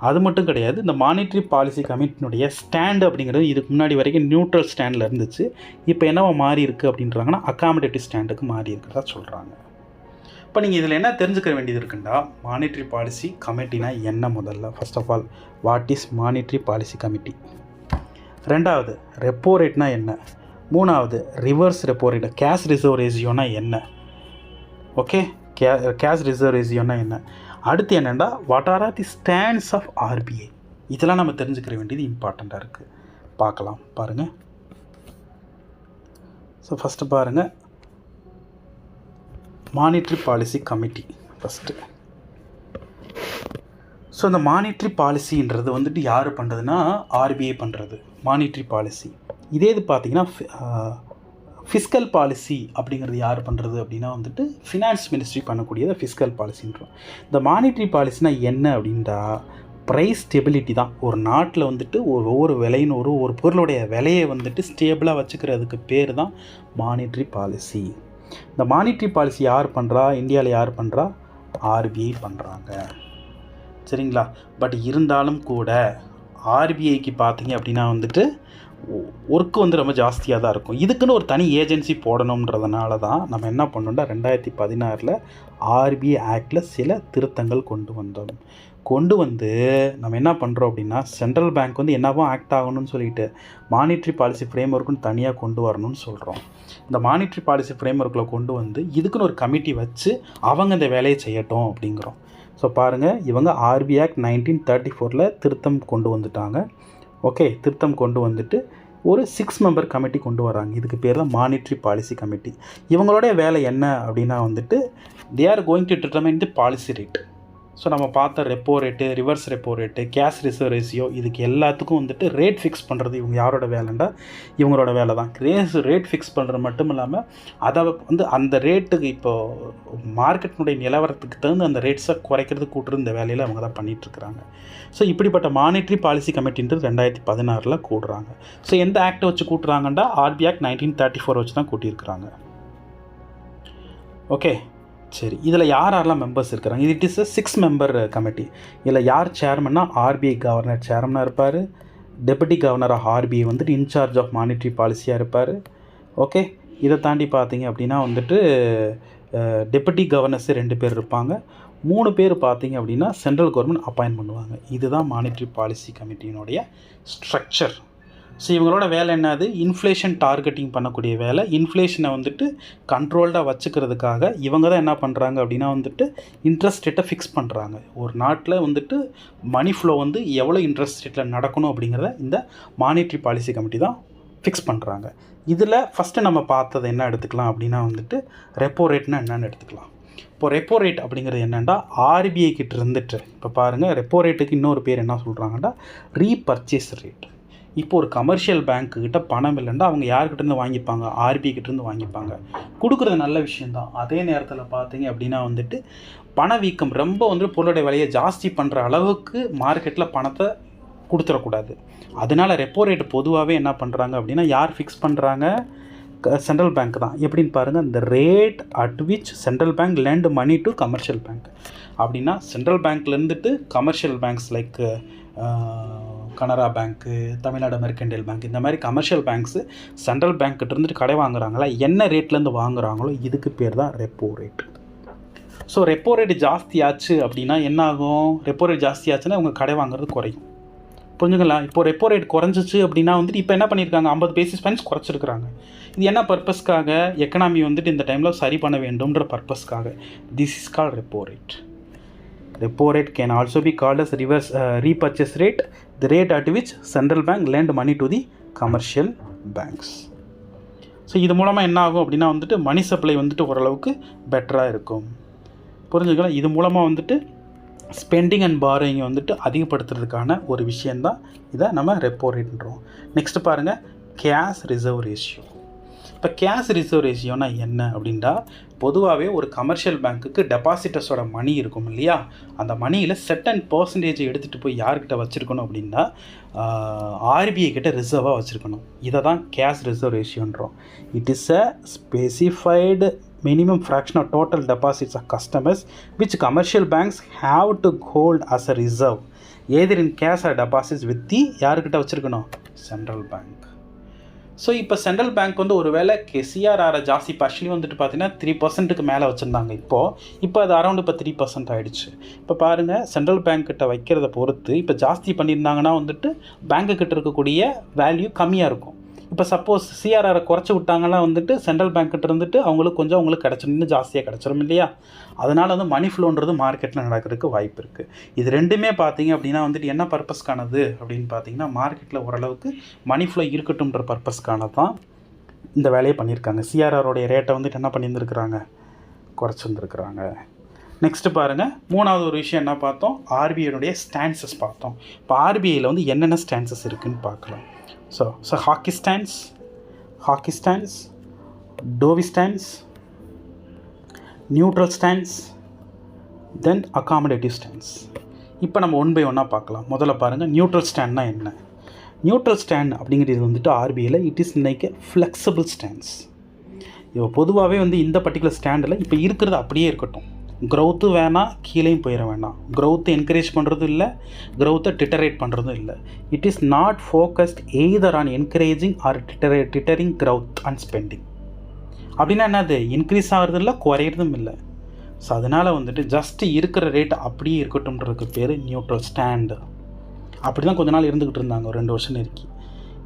Speaker 1: அது மட்டும் கிடையாது, இந்த மானிட்ரி பாலிசி கமிட்டினுடைய ஸ்டாண்டு அப்படிங்கிறது இதுக்கு முன்னாடி வரைக்கும் நியூட்ரல் ஸ்டாண்டில் இருந்துச்சு. இப்போ என்னவா மாறி இருக்குது அப்படின்றாங்கன்னா அக்காமடேட்டிவ் ஸ்டாண்டுக்கு மாறி இருக்கிறதா சொல்கிறாங்க. இப்போ நீங்கள் இதில் என்ன தெரிஞ்சுக்க வேண்டியது இருக்குண்டா, மானிட்ரி பாலிசி கமிட்டினா என்ன, முதல்ல first of all what is monetary policy committee, ரெண்டாவது ரெப்போ ரேட்னா என்ன, மூணாவது reverse repo rate, cash reserve ரேஷியோனா என்ன, ஓகே, கேஷ் ரிசர்வ் ரேஷியோனா என்ன, அடுத்து என்னென்னா what are the stands of RBI. இதெல்லாம் நம்ம தெரிஞ்சுக்கிற வேண்டியது இம்பார்ட்டண்ட்டாக இருக்குது. பார்க்கலாம், பாருங்கள். ஸோ ஃபஸ்ட்டு பாருங்கள், monetary policy committee first. So இந்த மானிட்ரி பாலிசின்றது வந்துட்டு யார் பண்ணுறதுன்னா ஆர்பிஐ பண்ணுறது மானிட்ரி பாலிசி. இதே இது பார்த்திங்கன்னா ஃபிஸ்கல் பாலிசி அப்படிங்கிறது யார் பண்ணுறது அப்படின்னா வந்துட்டு ஃபினான்ஸ் மினிஸ்ட்ரி பண்ணக்கூடியதை ஃபிஸ்கல் பாலிசின்றோம். இந்த மானிட்ரி பாலிசினா என்ன அப்படின்டா ப்ரைஸ் ஸ்டெபிலிட்டி தான். ஒரு நாட்டில் வந்துட்டு ஒவ்வொரு விலைன்னு ஒரு பொருளுடைய விலையை வந்துட்டு ஸ்டேபிளாக வச்சுக்கிறதுக்கு பேர் தான் மானிட்ரி பாலிசி. இந்த மானிட்ரி பாலிசி யார் பண்ணுறா, இந்தியாவில் யார் பண்ணுறா, ஆர்பிஐ பண்ணுறாங்க, சரிங்களா. பட் இருந்தாலும் கூட ஆர்பிஐக்கு பார்த்தீங்க அப்படின்னா வந்துட்டு ஒர்க்கு வந்து ரொம்ப ஜாஸ்தியாக தான் இருக்கும். இதுக்குன்னு ஒரு தனி ஏஜென்சி போடணுன்றதுனால தான் நம்ம என்ன பண்ணோம்னா 2016 ஆர்பிஐ ஆக்டில் சில திருத்தங்கள் கொண்டு வந்து நம்ம என்ன பண்ணுறோம் அப்படின்னா சென்ட்ரல் பேங்க் வந்து என்னவோ ஆக்ட் ஆகணும்னு சொல்லிட்டு மானிட்ரி பாலிசி ஃப்ரேம் ஒர்க்குன்னு தனியாக கொண்டு வரணும்னு சொல்கிறோம். இந்த மானிட்ரி பாலிசி ஃப்ரேம் ஒர்க்கில் கொண்டு வந்து இதுக்குன்னு ஒரு கமிட்டி வச்சு அவங்க இந்த வேலையை செய்யட்டும் அப்படிங்கிறோம். ஸோ பாருங்கள், இவங்க ஆர்பிஐ ஆக்ட் 1934 திருத்தம் கொண்டு வந்துட்டாங்க. ஓகே, திருத்தம் கொண்டு வந்துட்டு ஒரு 6 மெம்பர் கமிட்டி கொண்டு வராங்க. இதுக்கு பேர் தான் மானிட்ரி பாலிசி கமிட்டி. இவங்களுடைய வேலை என்ன அப்படின்னா வந்துட்டு they are going to determine the policy rate. So நம்ம பார்த்த repo rate, reverse repo rate, cash reserve ratio, இதுக்கு எல்லாத்துக்கும் வந்துட்டு ரேட் ஃபிக்ஸ் பண்ணுறது இவங்க யாரோட வேலைண்டா இவங்களோட வேலை தான். ரேட் ஃபிக்ஸ் பண்ணுறது மட்டும் இல்லாமல் அதை வந்து அந்த ரேட்டுக்கு இப்போது மார்க்கெட்டினுடைய நிலவரத்துக்கு தகுந்த அந்த ரேட்ஸை குறைக்கிறது கூட்டுறது இந்த வேலையில் அவங்க தான் பண்ணிகிட்ருக்குறாங்க. ஸோ இப்படிப்பட்ட மானிட்ரி பாலிசி கமிட்டின்றது 2016 கூடுறாங்க. ஸோ எந்த ஆக்டை வச்சு கூட்டுறாங்கண்டா ஆர்பிஐ ஆக்ட் 1934 வச்சு தான் கூட்டியிருக்கிறாங்க. ஓகே, சரி, இதில் யாரெல்லாம் மெம்பர்ஸ் இருக்கிறாங்க? It is 6 member committee. இதில் யார் சேர்மன்னா ஆர்பிஐ கவர்னர் சேர்மனாக இருப்பார். டெபுட்டி கவர்னர் ஆஃப் ஆர்பிஐ வந்துட்டு இன்சார்ஜ் ஆஃப் மானிட்ரி பாலிசியாக இருப்பார். ஓகே, இதை தாண்டி பார்த்தீங்க அப்படின்னா வந்துட்டு டெபுட்டி கவர்னர்ஸு 2 பேர் இருப்பாங்க. 3 பேர் பார்த்தீங்க அப்படின்னா சென்ட்ரல் கவர்மெண்ட் அப்பாயின்ட் பண்ணுவாங்க. இதுதான் மானிட்ரி பாலிசி கமிட்டியினுடைய ஸ்ட்ரக்சர். ஸோ இவங்களோட வேலை என்னது? இன்ஃப்ளேஷன் டார்கெட்டிங் பண்ணக்கூடிய வேலை. இன்ஃப்ளேஷனை வந்துட்டு கண்ட்ரோல்டாக வச்சுக்கிறதுக்காக இவங்க தான் என்ன பண்ணுறாங்க அப்படின்னா வந்துட்டு இன்ட்ரெஸ்ட் ரேட்டை ஃபிக்ஸ் பண்ணுறாங்க. ஒரு நாட்டில் வந்துட்டு மணி ஃப்ளோ வந்து எவ்வளோ இன்ட்ரெஸ்ட் ரேட்டில் நடக்கணும் அப்படிங்கிறத இந்த மானிட்ரி பாலிசி கமிட்டி தான் ஃபிக்ஸ் பண்ணுறாங்க. இதில் ஃபஸ்ட்டு நம்ம பார்த்தது என்ன எடுத்துக்கலாம் அப்படின்னா வந்துட்டு ரெப்போ ரேட்னா என்னென்னு எடுத்துக்கலாம். இப்போ ரெப்போ ரேட் அப்படிங்கிறது என்னென்னா ஆர்பிஐ கிட்ட இருந்துட்டு இப்போ பாருங்கள், ரெப்போ ரேட்டுக்கு இன்னொரு பேர் என்ன சொல்கிறாங்கன்னா ரீபர்ச்சேஸ் ரேட். இப்போ ஒரு கமர்ஷியல் பேங்க்குக்கிட்ட பணம் இல்லைன்னா அவங்க யார்கிட்டேருந்து வாங்கிப்பாங்க? ஆர்பிஐ கிட்டேருந்து வாங்கிப்பாங்க. கொடுக்குறது நல்ல விஷயந்தான். அதே நேரத்தில் பார்த்தீங்க அப்படின்னா வந்துட்டு பணவீக்கம் ரொம்ப வந்து பொருளுடைய விலையை ஜாஸ்தி பண்ணுற அளவுக்கு மார்க்கெட்டில் பணத்தை கொடுத்துடக்கூடாது. அதனால் ரெப்போ ரேட் பொதுவாகவே என்ன பண்ணுறாங்க அப்படின்னா யார் ஃபிக்ஸ் பண்ணுறாங்க? சென்ட்ரல் பேங்க் தான். எப்படின்னு பாருங்கள், இந்த rate at which central bank lend money to commercial bank. அப்படின்னா சென்ட்ரல் பேங்க்லேருந்துட்டு கமர்ஷியல் பேங்க்ஸ் லைக் கனரா பேங்க்கு, தமிழ்நாடு மெர்கன்டைல் பேங்க், இந்த மாதிரி கமர்ஷியல் பேங்க்ஸு சென்ட்ரல் பேங்க்கிட்ட இருந்துட்டு கடை வாங்குறாங்களா, என்ன ரேட்லேருந்து வாங்குறாங்களோ இதுக்கு பேர் தான் repo rate. So repo rate ஜாஸ்தி ஆச்சு அப்படின்னா என்ன ஆகும்? ரெப்போ ரேட் ஜாஸ்தி ஆச்சுன்னா அவங்க கடை வாங்குறது குறையும். புரிஞ்சுங்களா? இப்போ ரெப்போ ரேட் குறைஞ்சிச்சு அப்படின்னா வந்துட்டு இப்போ என்ன பண்ணியிருக்காங்க? 50 பேசிஸ் பாயிண்ட்ஸ் குறைச்சிருக்கிறாங்க. இது என்ன பர்பஸ்க்காக? எக்கனாமி வந்துட்டு இந்த டைமில் சரி பண்ண வேண்டும்ன்ற பர்பஸ்க்காக. This is called repo rate. Repo rate can also be called as reverse repurchase rate, the rate at which central bank lend money to the commercial banks. So இது மூலமாக என்ன ஆகும் அப்படின்னா வந்துட்டு மணி சப்ளை வந்துட்டு ஓரளவுக்கு பெட்டராக இருக்கும். புரிஞ்சுக்கலாம்? இது மூலமாக வந்துட்டு ஸ்பெண்டிங் அண்ட் பாரோயிங்கை வந்துட்டு அதிகப்படுத்துறதுக்கான ஒரு விஷயந்தான் இதை நம்ம ரெப்போ ரேட்ன்றோம். நெக்ஸ்ட்டு பாருங்கள், கேஷ் ரிசர்வ் ரேஷியோ. இப்போ கேஷ் ரிசர்வ் ரேஷியோனா என்ன அப்படின்டா, பொதுவாகவே ஒரு கமர்ஷியல் பேங்க்குக்கு டெபாசிட்டர்ஸோட மணி இருக்கும் இல்லையா, அந்த மணியில் செட்டன் பர்சன்டேஜை எடுத்துகிட்டு போய் யார்கிட்ட வச்சுருக்கணும் அப்படின்னா ஆர்பிஐ கிட்ட ரிசர்வாக வச்சுருக்கணும். இதை தான் கேஷ் ரிசர்வ் ரேஷியோன்றோம். It is a specified minimum fraction of total deposits of customers which commercial banks have to hold as a reserve either in cash or deposits with the யார்கிட்ட வச்சுருக்கணும்? Central bank. ஸோ இப்போ சென்ட்ரல் பேங்க் வந்து ஒரு வேளை சிஆர்ஆரை ஜாஸ்தி பர்ஷனி வந்துட்டு பார்த்தீங்கன்னா 3% மேலே வச்சுருந்தாங்க. இப்போ அது அரௌண்ட் இப்போ 3% ஆகிடுச்சு. இப்போ பாருங்கள், சென்ட்ரல் பேங்க்கிட்ட வைக்கிறத பொறுத்து இப்போ ஜாஸ்தி பண்ணியிருந்தாங்கன்னா வந்துட்டு பேங்க்குக்கிட்ட இருக்கக்கூடிய வேல்யூ கம்மியாக இருக்கும். இப்போ சப்போஸ் சிஆர்ஆரை குறைச்சி விட்டாங்கன்னா வந்துட்டு சென்ட்ரல் பேங்க்கிட்ட இருந்துட்டு அவங்களுக்கு கிடச்சிடும், இன்னும் ஜாஸ்தியாக கிடச்சிரும் இல்லையா. அதனால் வந்து மணி ஃப்ளோன்றது மார்க்கெட்டில் நடக்கிறதுக்கு வாய்ப்பு இருக்குது. இது ரெண்டுமே பார்த்தீங்க அப்படின்னா வந்துட்டு என்ன பர்பஸ்க்கானது அப்படின்னு பார்த்தீங்கன்னா மார்க்கெட்டில் ஓரளவுக்கு மணி ஃப்ளோ இருக்கட்டும்ன்ற பர்பஸ்க்கான தான் இந்த வேலையை பண்ணியிருக்காங்க. சிஆர்ஆரோடைய ரேட்டை வந்துட்டு என்ன பண்ணியிருந்துருக்குறாங்க? குறைச்சிருந்துருக்குறாங்க. நெக்ஸ்ட்டு பாருங்கள், மூணாவது ஒரு விஷயம் என்ன பார்த்தோம்? ஆர்பிஐனுடைய ஸ்டான்சஸ் பார்த்தோம். இப்போ ஆர்பிஐயில் வந்து என்னென்ன ஸ்டான்சஸ் இருக்குதுன்னு பார்க்கலாம். So hockey stance, dovey stance, neutral stance, then accommodative stance. இப்போ நம்ம ஒன் பை ஒன்னாக பார்க்கலாம். முதல்ல பாருங்கள், நியூட்ரல் ஸ்டாண்ட்னா என்ன? நியூட்ரல் ஸ்டாண்ட் அப்படிங்கிறது வந்துட்டு ஆர்பிஐயில் it is like a flexible stands. இப்போ பொதுவாகவே வந்து இந்த பர்டிகுலர் ஸ்டாண்டில் இப்போ இருக்கிறது அப்படியே இருக்கட்டும், க்ரௌத்து வேணாம், கீழேயும் போயிட வேண்டாம். க்ரௌத்தை என்கரேஜ் பண்ணுறதும் இல்லை, க்ரௌத்தை டிட்டரேட் பண்ணுறதும் இல்லை. It is not focused either on encouraging or deterring growth and spending. அப்படின்னா என்னது, இன்க்ரீஸ் ஆகிறதும் இல்லை, குறையிறதும் இல்லை. ஸோ அதனால் வந்துட்டு ஜஸ்ட்டு இருக்கிற ரேட் அப்படியே இருக்கட்டும்ன்றதுக்கு பேர் நியூட்ரல் ஸ்டாண்டு. அப்படி தான் கொஞ்ச நாள் இருந்துக்கிட்டு இருந்தாங்க, ஒரு 2 வருஷம் நெருக்கி.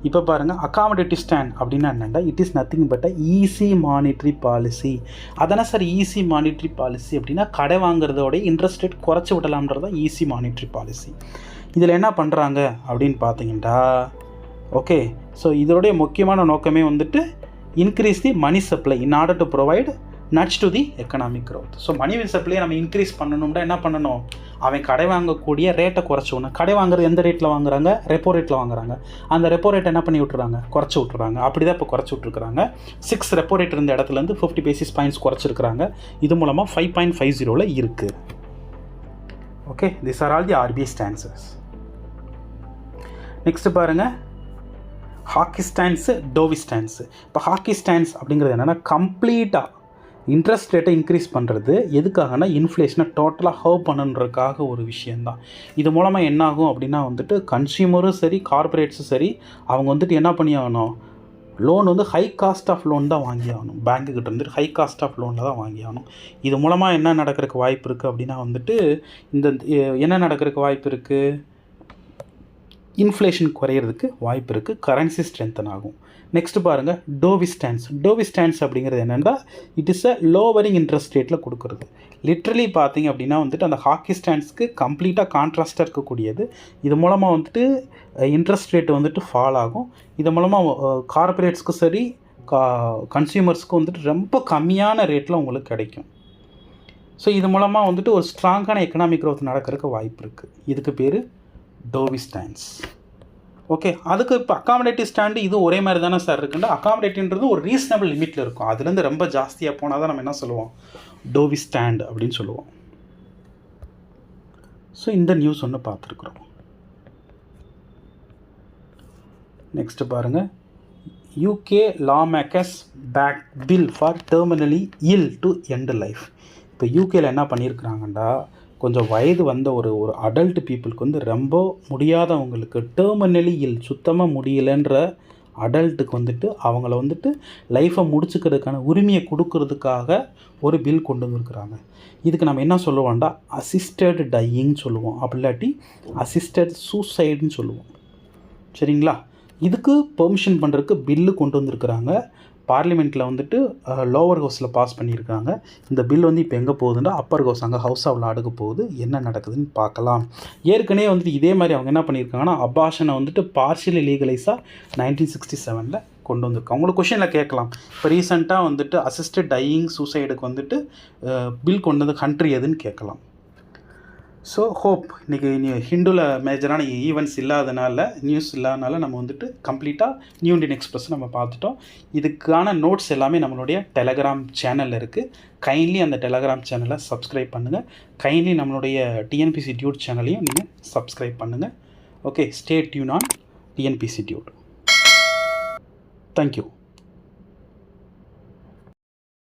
Speaker 1: இப்போ பாருங்கள், அகாமடேட்டிவ் ஸ்டாண்ட் அப்படின்னா என்னென்னா, it is nothing but easy monetary policy. அதானே சார் ஈஸி மானிட்ரி பாலிசி அப்படின்னா, கடை வாங்குறதோட இன்ட்ரெஸ்ட் ரேட் குறைச்சி விடலாம்ன்றது தான் ஈஸி மானிட்ரி பாலிசி. இதில் என்ன பண்ணுறாங்க அப்படின்னு பார்த்தீங்கன்னா, ஓகே, ஸோ இதோடைய முக்கியமான நோக்கமே வந்துட்டு increase the money supply in order to provide nuts to the economic growth. So money சப்ளையை நம்ம இன்க்ரீஸ் பண்ணணும்னா என்ன பண்ணணும், அவன் கடை வாங்கக்கூடிய ரேட்டை குறைச்சோணும். கடை வாங்குறது எந்த ரேட்டில் வாங்குறாங்க, ரெப்போ ரேட்டில் வாங்குறாங்க. அந்த ரெப்போ ரேட் என்ன பண்ணி விட்டுறாங்க, குறைச்சி விட்டுறாங்க. அப்படி தான் இப்போ குறைச்சி விட்ருக்குறாங்க. 6 ரெப்போ ரேட் இருந்த இடத்துலேருந்து 50 பேசிஸ் பாயிண்ட்ஸ் குறைச்சிருக்கிறாங்க. இது மூலமாக 5.50 இருக்குது. Okay, this are all the RBI stanzas. Next பாருங்கள், ஹாக்கி ஸ்டான்ஸு, டோவி ஸ்டான்ஸு. இப்போ ஹாக்கி ஸ்டான்ஸ் அப்படிங்கிறது என்னென்னா, கம்ப்ளீட்டாக இன்ட்ரெஸ்ட் ரேட்டை இன்க்ரீஸ் பண்ணுறது எதுக்காகனா, இன்ஃப்ளேஷனை டோட்டலாக ஹர்வ் பண்ணுன்றதுக்காக ஒரு விஷயந்தான். இது மூலமாக என்ன ஆகும் அப்படின்னா வந்துட்டு, கன்சியூமரும் சரி, கார்பரேட்ஸும் சரி, அவங்க வந்துட்டு என்ன பண்ணி ஆகணும், லோன் வந்து ஹை காஸ்ட் ஆஃப் லோன் தான் வாங்கி ஆகணும். பேங்க்குக்கிட்ட வந்துட்டு ஹை காஸ்ட் ஆஃப் லோனில் தான் வாங்கி ஆகணும். இது மூலமாக என்ன நடக்கிறதுக்கு வாய்ப்பு இருக்குது அப்படின்னா வந்துட்டு, என்ன நடக்கிறதுக்கு வாய்ப்பு இருக்குது, இன்ஃப்ளேஷன் குறையிறதுக்கு வாய்ப்பு இருக்குது, கரன்சி ஸ்ட்ரென்தன் ஆகும். நெக்ஸ்ட்டு பாருங்கள், டோவி ஸ்டான்ஸ். டோவி ஸ்டான்ஸ் அப்படிங்கிறது என்னென்னா, it is a lowering interest ரேட்டில் கொடுக்குறது. லிட்ரலி பார்த்தீங்க அப்படின்னா வந்துட்டு, அந்த ஹாக்கி ஸ்டான்ஸ்க்கு கம்ப்ளீட்டாக கான்ட்ராஸ்டாக இருக்கக்கூடியது. இது மூலமாக வந்துட்டு இன்ட்ரெஸ்ட் ரேட்டு வந்துட்டு ஃபால் ஆகும். இது மூலமாக கார்பரேட்ஸ்க்கும் சரி, கன்சியூமர்ஸ்க்கும் வந்துட்டு ரொம்ப கம்மியான ரேட்டில் உங்களுக்கு கிடைக்கும். ஸோ இது மூலமாக வந்துட்டு ஒரு ஸ்ட்ராங்கான எக்கனாமிக் க்ரோத் நடக்கிறதுக்கு வாய்ப்பு இருக்குது. இதுக்கு பேர் டோவி ஸ்டான்ஸ். ஓகே, அதுக்கு இப்போ அகாமடேட்டிவ் ஸ்டாண்டு இது ஒரே மாதிரி தானே சார் இருக்குன்னா, அகாமடேட்டிவ்ன்றது ஒரு ரீசனபிள் லிமிட்டில் இருக்கும். அதுலேருந்து ரொம்ப ஜாஸ்தியாக போனால் தான் நம்ம என்ன சொல்லுவோம், டோவி ஸ்டாண்ட் அப்படின்னு சொல்லுவோம். ஸோ இந்த நியூஸ் ஒன்று பார்த்துருக்குறோம். நெக்ஸ்ட்டு பாருங்கள், UK lawmakers back bill for terminally ill to end life. இப்போ யூகேல என்ன பண்ணியிருக்கிறாங்கண்டா, கொஞ்சம் வயது வந்த ஒரு அடல்ட் பீப்புளுக்கு வந்து ரொம்ப முடியாதவங்களுக்கு, டெர்மினலி இல் சுத்தமாக முடியலைன்ற அடல்ட்டுக்கு வந்துட்டு அவங்கள வந்துட்டு லைஃப்பை முடிச்சுக்கிறதுக்கான உரிமையை கொடுக்கறதுக்காக ஒரு பில் கொண்டு வந்துருக்குறாங்க. இதுக்கு நம்ம என்ன சொல்லுவோம்டா, அசிஸ்டட் டையிங் சொல்லுவோம், அப்படி இல்லாட்டி அசிஸ்டட் சூசைடுன்னு சொல்லுவோம். சரிங்களா? இதுக்கு பெர்மிஷன் பண்ணுறதுக்கு பில்லு கொண்டு வந்திருக்கிறாங்க. பார்லிமெண்ட்டில் வந்துட்டு லோவர் ஹவுஸில் பாஸ் பண்ணியிருக்காங்க. இந்த பில் வந்து இப்போ எங்கே போகுதுன்னா அப்பர் ஹவுஸ், அங்கே ஹவுஸ் ஆஃப் லார்டுக்கு போகுது. என்ன நடக்குதுன்னு பார்க்கலாம். ஏற்கனவே வந்துட்டு இதே மாதிரி அவங்க என்ன பண்ணியிருக்காங்கன்னா, அபார்ஷனை வந்துட்டு பார்ஷியலி லீகலைஸாக 1967 கொண்டு வந்திருக்காங்க. உங்களுக்கு கொஷனில் கேட்கலாம், இப்போ ரீசெண்டாக வந்துட்டு அசிஸ்டட் டையிங் சூசைடுக்கு வந்துட்டு பில் கொண்டு வந்து கண்ட்ரி எதுன்னு கேட்கலாம். ஸோ ஹோப் இன்றைக்கி ஹிந்துவில் மேஜரான ஈவெண்ட்ஸ் இல்லாதனால, நியூஸ் இல்லாதனால நம்ம வந்துட்டு கம்ப்ளீட்டாக நியூ இண்டியன் எக்ஸ்பிரஸ் நம்ம பார்த்துட்டோம். இதுக்கான நோட்ஸ் எல்லாமே நம்மளுடைய டெலகிராம் சேனலில் இருக்குது. கைண்ட்லி அந்த டெலகிராம் சேனலை சப்ஸ்கிரைப் பண்ணுங்கள். கைண்ட்லி நம்மளுடைய டிஎன்பிசி டியூட் சேனலையும் நீங்கள் சப்ஸ்கிரைப் பண்ணுங்கள். Okay, stay tune on TNPSC dude. Thank you.